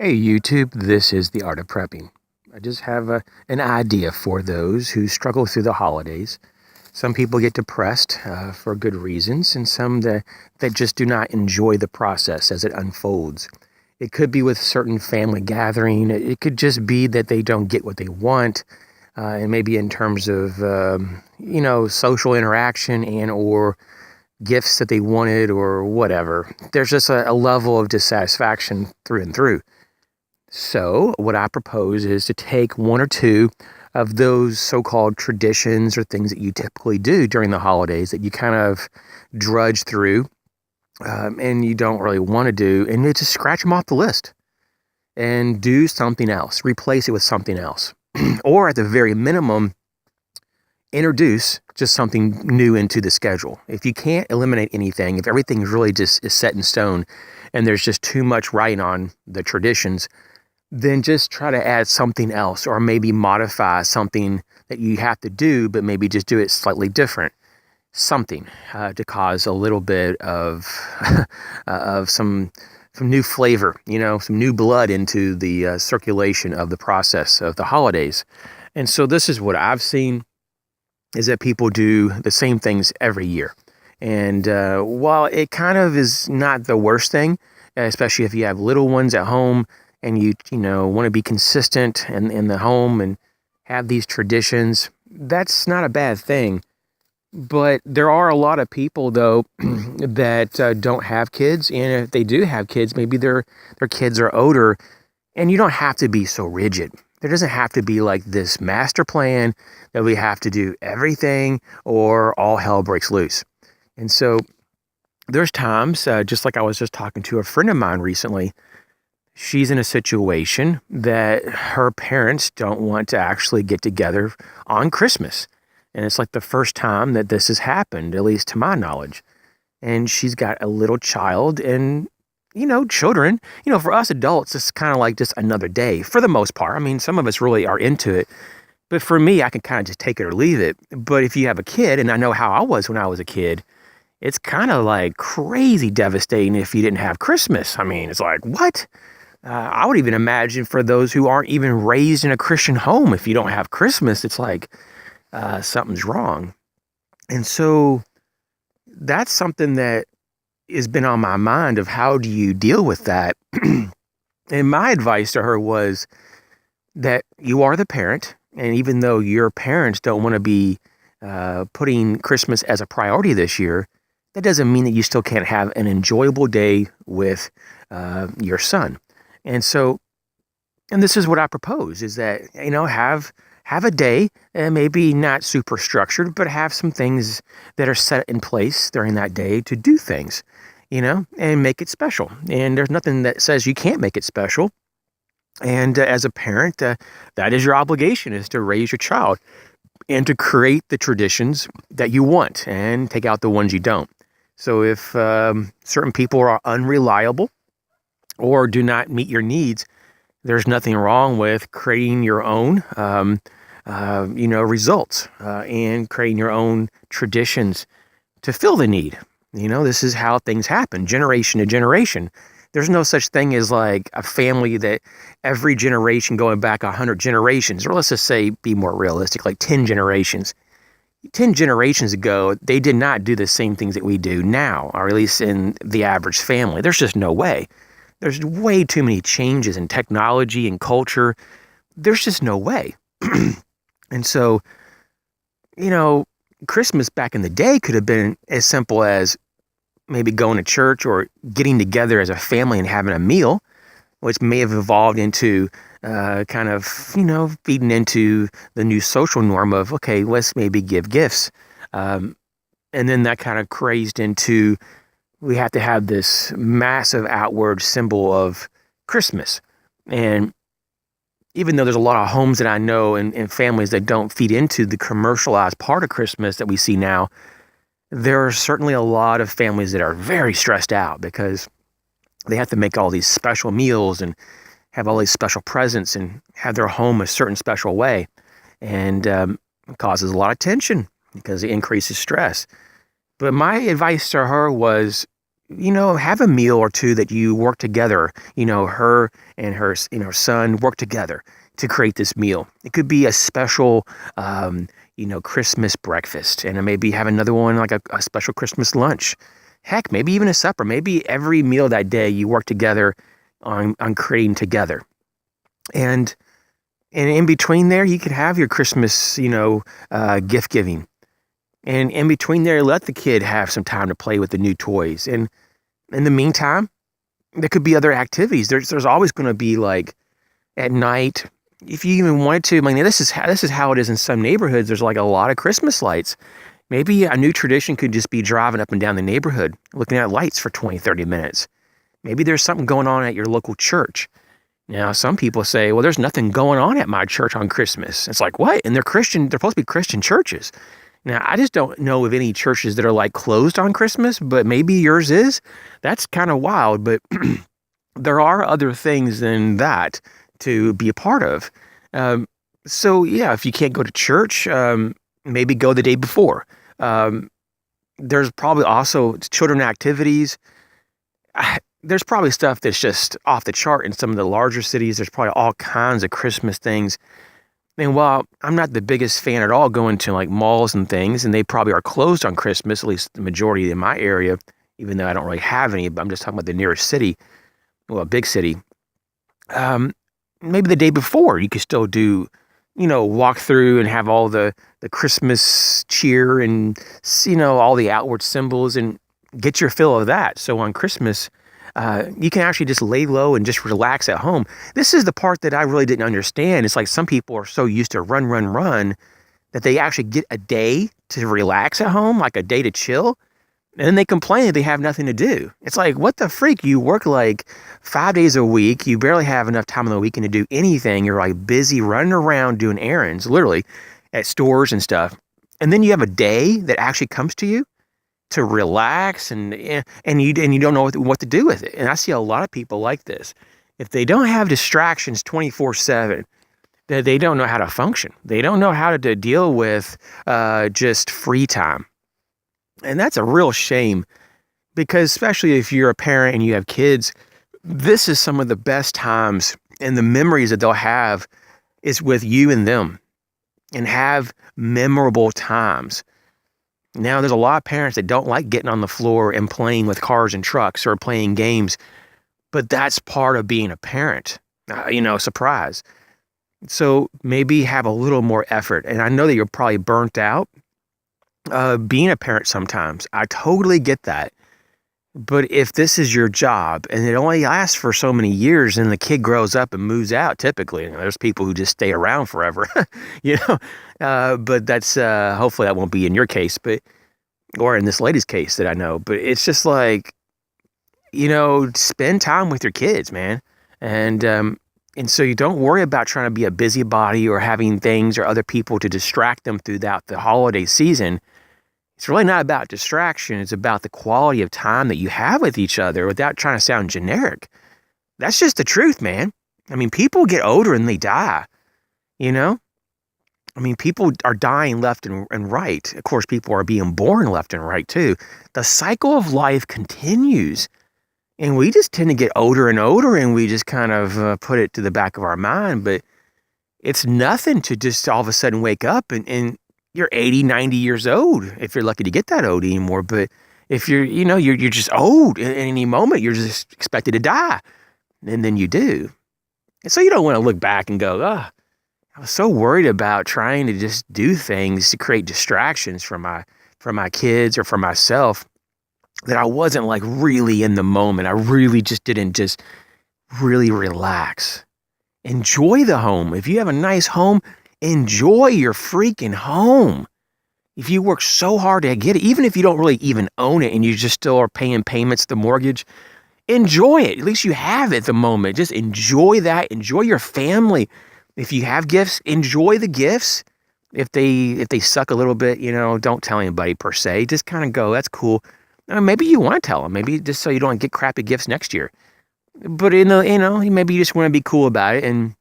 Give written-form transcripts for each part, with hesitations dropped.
Hey YouTube, this is The Art of Prepping. I just have an idea for those who struggle through the holidays. Some people get depressed for good reasons, and some that just do not enjoy the process as it unfolds. It could be with certain family gathering. It could just be that they don't get what they want, and maybe in terms of social interaction and or gifts that they wanted or whatever. There's just a level of dissatisfaction through and through. So, what I propose is to take one or two of those so called traditions or things that you typically do during the holidays that you kind of drudge through and you don't really want to do, and you just scratch them off the list and do something else, replace it with something else. Or at the very minimum, introduce just something new into the schedule. If you can't eliminate anything, if everything really just is set in stone and there's just too much writing on the traditions, then just try to add something else or maybe modify something that you have to do, but maybe just do it slightly different. Something to cause a little bit of of some new flavor, some new blood into the circulation of the process of the holidays. And so this is what I've seen is that people do the same things every year. And while it kind of is not the worst thing, especially if you have little ones at home, and you want to be consistent in the home and have these traditions, that's not a bad thing. But there are a lot of people, though, that don't have kids. And if they do have kids, maybe their kids are older. And you don't have to be so rigid. There doesn't have to be like this master plan that we have to do everything or all hell breaks loose. And so there's times, just like I was just talking to a friend of mine recently, she's in a situation that her parents don't want to actually get together on Christmas. And it's like the first time that this has happened, at least to my knowledge. And she's got a little child and, children. For us adults, it's kind of like just another day for the most part. I mean, some of us really are into it. But for me, I can kind of just take it or leave it. But if you have a kid, and I know how I was when I was a kid, it's kind of like crazy devastating if you didn't have Christmas. I mean, it's like, what? I would even imagine for those who aren't even raised in a Christian home, if you don't have Christmas, it's like something's wrong. And so that's something that has been on my mind of how do you deal with that? And my advice to her was that you are the parent. And even though your parents don't want to be putting Christmas as a priority this year, that doesn't mean that you still can't have an enjoyable day with your son. And so, and this is what I propose is that, have a day, maybe not super structured, but have some things that are set in place during that day to do things, and make it special. And there's nothing that says you can't make it special. And as a parent, that is your obligation, is to raise your child and to create the traditions that you want and take out the ones you don't. So if certain people are unreliable or do not meet your needs, there's nothing wrong with creating your own, results and creating your own traditions to fill the need. This is how things happen, generation to generation. There's no such thing as like a family that every generation going back 100 generations, or let's just say, be more realistic, like 10 generations. 10 generations ago, they did not do the same things that we do now, or at least in the average family. There's just no way. There's way too many changes in technology and culture. There's just no way. And so, Christmas back in the day could have been as simple as maybe going to church or getting together as a family and having a meal, which may have evolved into feeding into the new social norm of, okay, let's maybe give gifts. And then that kind of crazed into, we have to have this massive outward symbol of Christmas. And even though there's a lot of homes that I know and families that don't feed into the commercialized part of Christmas that we see now, there are certainly a lot of families that are very stressed out because they have to make all these special meals and have all these special presents and have their home a certain special way. And it causes a lot of tension because it increases stress. But my advice to her was, have a meal or two that you work together. Her and her, son work together to create this meal. It could be a special, Christmas breakfast, and then maybe have another one like a special Christmas lunch. Heck, maybe even a supper. Maybe every meal that day you work together on creating together. And in between there, you could have your Christmas, gift giving. And in between there, let the kid have some time to play with the new toys. And in the meantime, there could be other activities. There's always going to be, like, at night, if you even wanted to. I mean, this is how it is in some neighborhoods. There's like a lot of Christmas lights. Maybe a new tradition could just be driving up and down the neighborhood, looking at lights for 20, 30 minutes. Maybe there's something going on at your local church. Now, some people say, well, there's nothing going on at my church on Christmas. It's like, what? And they're Christian. They're supposed to be Christian churches. Now, I just don't know of any churches that are like closed on Christmas, but maybe yours is. That's kind of wild, but there are other things than that to be a part of. So yeah, if you can't go to church, maybe go the day before. There's probably also children activities. There's probably stuff that's just off the chart in some of the larger cities. There's probably all kinds of Christmas things. And while I'm not the biggest fan at all going to like malls and things, and they probably are closed on Christmas, at least the majority in my area, even though I don't really have any, but I'm just talking about the nearest city, well, a big city. Maybe the day before you could still do, walk through and have all the Christmas cheer and, all the outward symbols and get your fill of that. So on Christmas, you can actually just lay low and just relax at home. This is the part that I really didn't understand. It's like some people are so used to run that they actually get a day to relax at home, like a day to chill. And then they complain that they have nothing to do. It's like, what the freak? You work like 5 days a week. You barely have enough time on the weekend to do anything. You're like busy running around doing errands, literally, at stores and stuff. And then you have a day that actually comes to you to relax, and you don't know what to do with it. And I see a lot of people like this. If they don't have distractions 24/7, they don't know how to function. They don't know how to deal with just free time. And that's a real shame, because especially if you're a parent and you have kids, this is some of the best times, and the memories that they'll have is with you and them, and have memorable times. Now, there's a lot of parents that don't like getting on the floor and playing with cars and trucks or playing games, but that's part of being a parent, surprise. So maybe have a little more effort. And I know that you're probably burnt out being a parent sometimes. I totally get that. But if this is your job and it only lasts for so many years and the kid grows up and moves out, typically, there's people who just stay around forever, but that's, hopefully that won't be in your case, or in this lady's case that I know, but it's just like, spend time with your kids, man. And so you don't worry about trying to be a busybody or having things or other people to distract them throughout the holiday season. It's really not about distraction. It's about the quality of time that you have with each other without trying to sound generic. That's just the truth, man. I mean, people get older and they die, people are dying left and right. Of course, people are being born left and right too. The cycle of life continues. And we just tend to get older and older, and we just kind of put it to the back of our mind. But it's nothing to just all of a sudden wake up and you're 80, 90 years old, if you're lucky to get that old anymore. But if you're just old at any moment, you're just expected to die. And then you do. And so you don't want to look back and go, I was so worried about trying to just do things to create distractions from my kids or for myself that I wasn't like really in the moment. I really just didn't just really relax. Enjoy the home. If you have a nice home, enjoy your freaking home. If you work so hard to get it, even if you don't really even own it and you just still are paying payments, the mortgage, enjoy it. At least you have it at the moment. Just enjoy that. Enjoy your family. If you have gifts, enjoy the gifts. If they suck a little bit, don't tell anybody per se. Just kind of go, that's cool. Maybe you want to tell them. Maybe just so you don't get crappy gifts next year. But maybe you just want to be cool about it and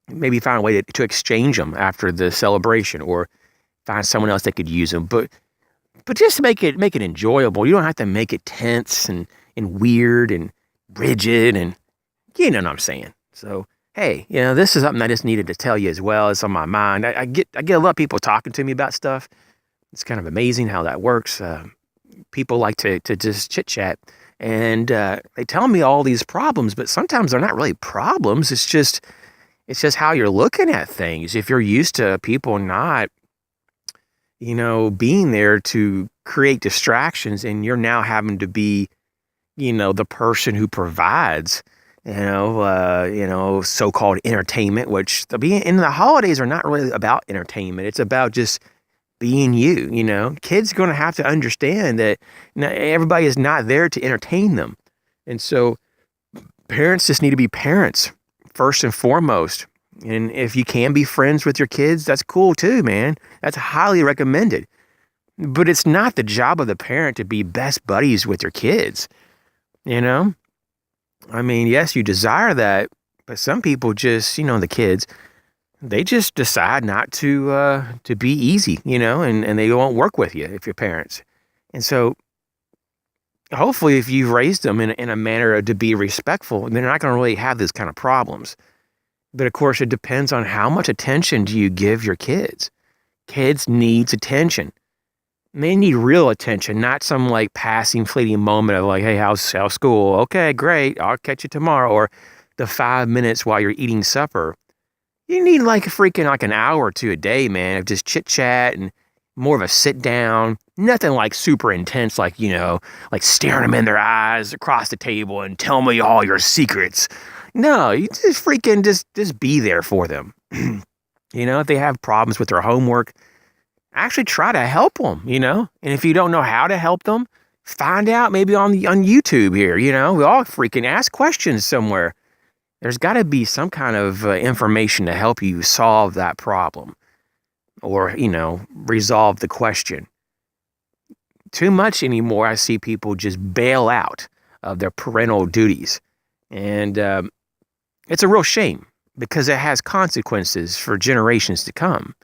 maybe find a way to exchange them after the celebration, or find someone else that could use them. But just make it enjoyable. You don't have to make it tense and and weird and rigid, and you know what I'm saying. So hey, this is something I just needed to tell you as well. It's on my mind. I get a lot of people talking to me about stuff. It's kind of amazing how that works. People like to just chit chat, and they tell me all these problems, but sometimes they're not really problems. It's just how you're looking at things. If you're used to people not, being there to create distractions, and you're now having to be, the person who provides, so-called entertainment, which the holidays are not really about entertainment. It's about just being you. Kids are going to have to understand that everybody is not there to entertain them. And so parents just need to be parents first and foremost. And if you can be friends with your kids, that's cool too, man. That's highly recommended. But it's not the job of the parent to be best buddies with your kids. I mean, yes, you desire that, but some people just, the kids, they just decide not to be easy, and they won't work with you if you're parents. And so hopefully if you've raised them in a manner to be respectful, they're not going to really have these kind of problems. But of course, it depends on how much attention do you give your kids. Kids needs attention. They need real attention, not some like passing, fleeting moment of like, hey, how's school? Okay, great. I'll catch you tomorrow. Or the 5 minutes while you're eating supper. You need like an hour or two a day, man, of just chit chat and more of a sit down. Nothing like super intense, like, like staring them in their eyes across the table and tell me all your secrets. No, you just just be there for them. If they have problems with their homework, actually try to help them, And if you don't know how to help them, find out maybe on YouTube here, we all freaking ask questions somewhere. There's got to be some kind of information to help you solve that problem or, resolve the question. Too much anymore, I see people just bail out of their parental duties. And it's a real shame because it has consequences for generations to come,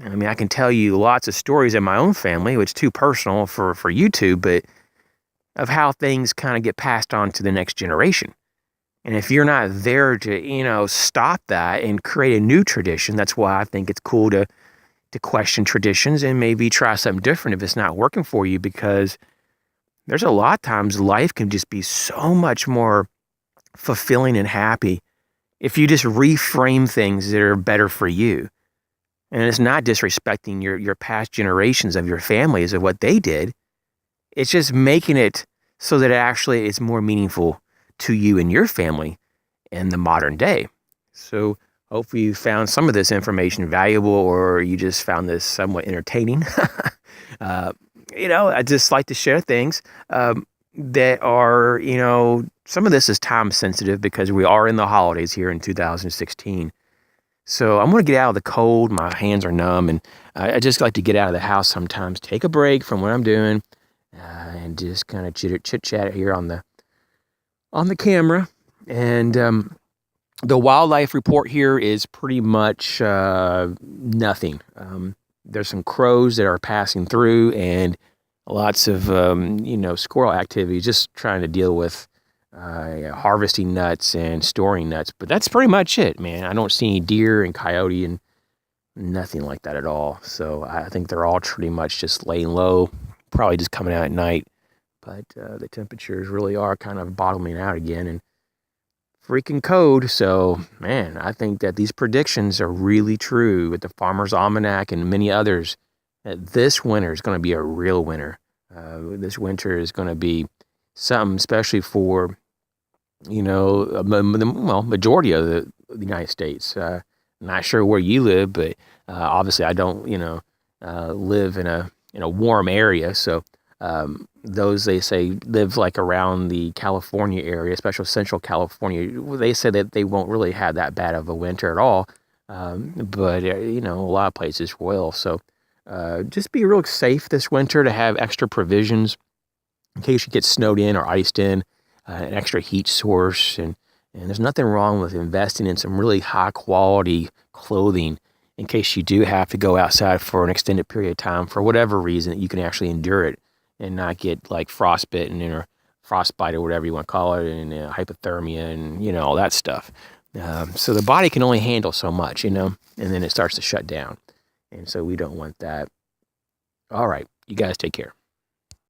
I mean, I can tell you lots of stories in my own family, which is too personal for YouTube, but of how things kind of get passed on to the next generation. And if you're not there to, stop that and create a new tradition, that's why I think it's cool to question traditions and maybe try something different if it's not working for you, because there's a lot of times life can just be so much more fulfilling and happy if you just reframe things that are better for you. And it's not disrespecting your past generations of your families of what they did. It's just making it so that it actually is more meaningful to you and your family in the modern day. So hopefully you found some of this information valuable, or you just found this somewhat entertaining. I just like to share things that are, some of this is time sensitive because we are in the holidays here in 2016. So I'm going to get out of the cold. My hands are numb, and I just like to get out of the house sometimes, take a break from what I'm doing, and just kind of chit-chat here on the camera. And the wildlife report here is pretty much nothing. There's some crows that are passing through, and lots of, squirrel activity, just trying to deal with harvesting nuts and storing nuts. But that's pretty much it, man. I don't see any deer and coyote and nothing like that at all. So I think they're all pretty much just laying low, probably just coming out at night. But the temperatures really are kind of bottoming out again and freaking cold. So, man, I think that these predictions are really true with the Farmer's Almanac and many others, that this winter is going to be a real winter. This winter is going to be something, especially for, majority of the United States. Not sure where you live, but obviously I don't, live in a warm area. So those, they say, live like around the California area, especially Central California. They say that they won't really have that bad of a winter at all. But a lot of places will. So just be real safe this winter to have extra provisions in case you get snowed in or iced in, an extra heat source. And there's nothing wrong with investing in some really high quality clothing in case you do have to go outside for an extended period of time for whatever reason that you can actually endure it and not get like frostbitten or frostbite or whatever you want to call it, and hypothermia and all that stuff. So the body can only handle so much, and then it starts to shut down, and so we don't want that. All right, you guys take care.